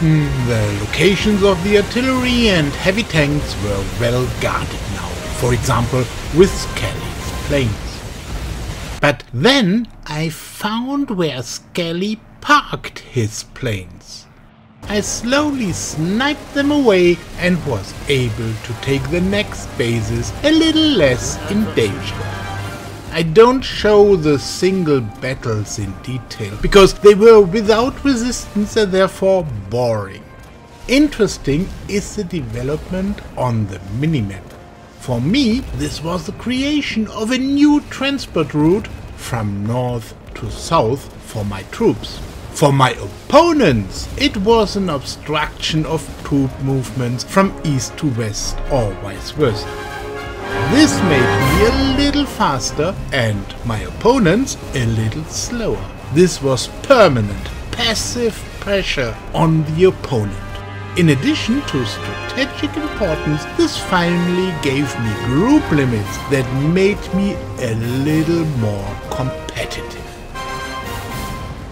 The locations of the artillery and heavy tanks were well guarded now, for example with Skelly's planes. But then I found where Skelly parked his planes. I slowly sniped them away and was able to take the next bases a little less endangered. I don't show the single battles in detail, because they were without resistance and therefore boring. Interesting is the development on the minimap. For me, this was the creation of a new transport route from north to south for my troops. For my opponents, it was an obstruction of troop movements from east to west or vice versa. This made me a little faster and my opponents a little slower. This was permanent, passive pressure on the opponent. In addition to strategic importance, this finally gave me group limits that made me a little more competitive.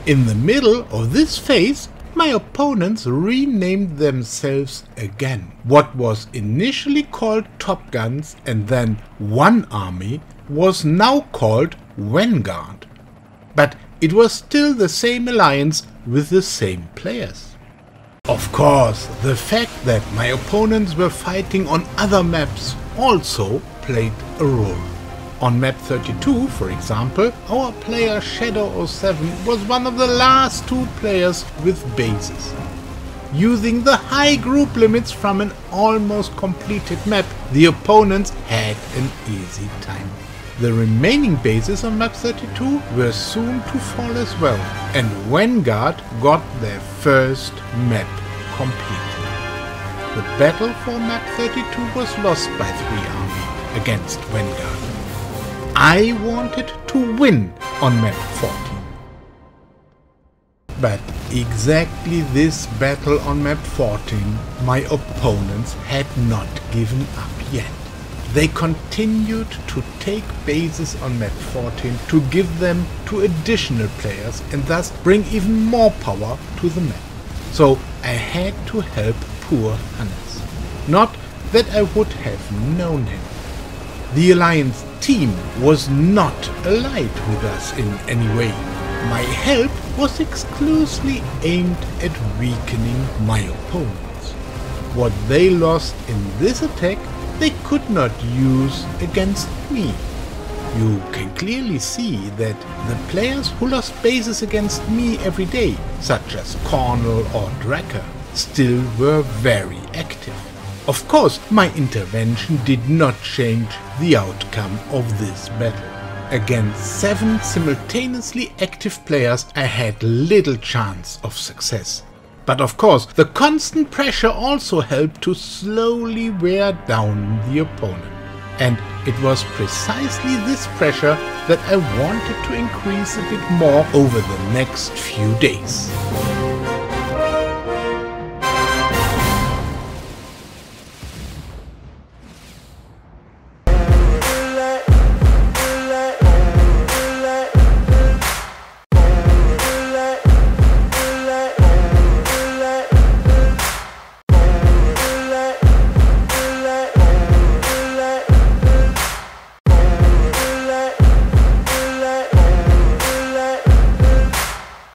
In the middle of this phase, my opponents renamed themselves again. What was initially called Top Guns and then One Army was now called Vanguard. But it was still the same alliance with the same players. Of course, the fact that my opponents were fighting on other maps also played a role. On map 32, for example, our player Shadow07 was one of the last two players with bases. Using the high group limits from an almost completed map, the opponents had an easy time. The remaining bases on map 32 were soon to fall as well, and Vanguard got their first map completed. The battle for map 32 was lost by 3 Army against Vanguard. I wanted to win on map 14. But exactly this battle on map 14, my opponents had not given up yet. They continued to take bases on map 14 to give them to additional players and thus bring even more power to the map. So I had to help poor Hannes. Not that I would have known him. The Alliance team was not allied with us in any way. My help was exclusively aimed at weakening my opponents. What they lost in this attack, they could not use against me. You can clearly see that the players who lost bases against me every day, such as Cornel or Dracker, still were very active. Of course, my intervention did not change the outcome of this battle. Against 7 simultaneously active players, I had little chance of success. But of course, the constant pressure also helped to slowly wear down the opponent. And it was precisely this pressure that I wanted to increase a bit more over the next few days.